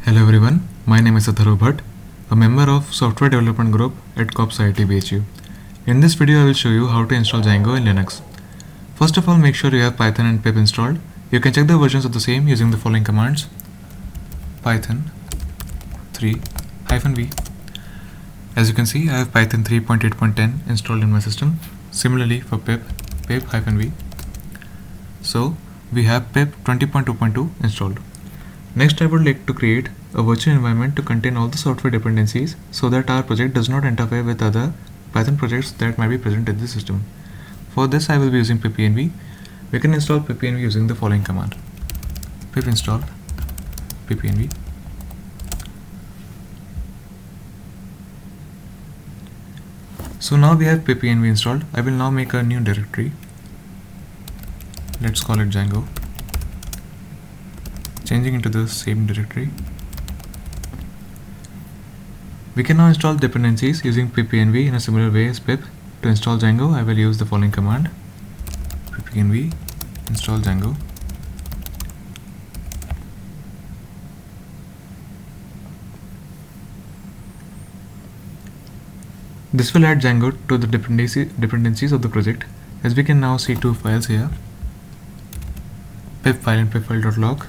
Hello everyone, my name is Atharva Bhatt, a member of Software Development Group at IIT-BHU. In this video I will show you how to install Django in Linux. First of all, make sure you have Python and pip installed. You can check the versions of the same using the following commands: python 3-v. As you can see, I have Python 3.8.10 installed in my system. Similarly for pip-v. So we have pip 20.2.2 installed. Next, I would like to create a virtual environment to contain all the software dependencies so that our project does not interfere with other Python projects that might be present in the system. For this, I will be using pipenv. We can install pipenv using the following command: pip install pipenv. So now we have pipenv installed. I will now make a new directory. Let's call it Django, changing into the same directory. We can now install dependencies using pipenv in a similar way as pip. To install Django, I will use the following command: pipenv install Django. This will add Django to the dependencies of the project. As we can now see two files here, pip file and pipfile.log.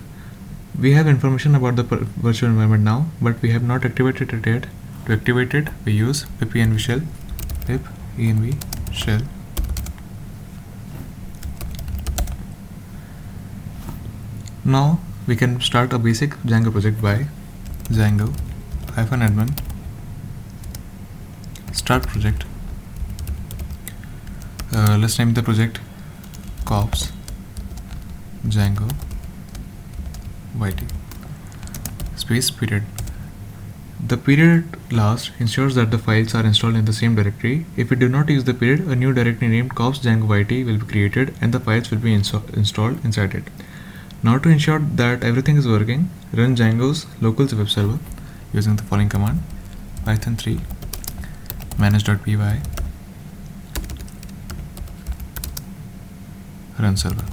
We have information about the virtual environment now, but we have not activated it yet. To activate it, we use pipenv shell, pipenv shell. Now we can start a basic Django project by Django-admin start project. Let's name the project corps Django YT space period. The period last ensures that the files are installed in the same directory. If we do not use the period, a new directory named corps Django YT will be created and the files will be installed inside it. Now to ensure that everything is working, run Django's local web server using the following command: python 3 manage.py run server.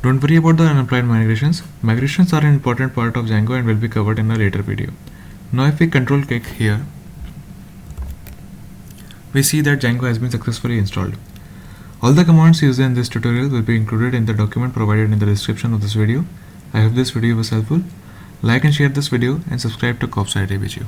Don't worry about the unapplied migrations. Migrations are an important part of Django and will be covered in a later video. Now if we control click here, we see that Django has been successfully installed. All the commands used in this tutorial will be included in the document provided in the description of this video. I hope this video was helpful. Like and share this video and subscribe to IIT-BHU.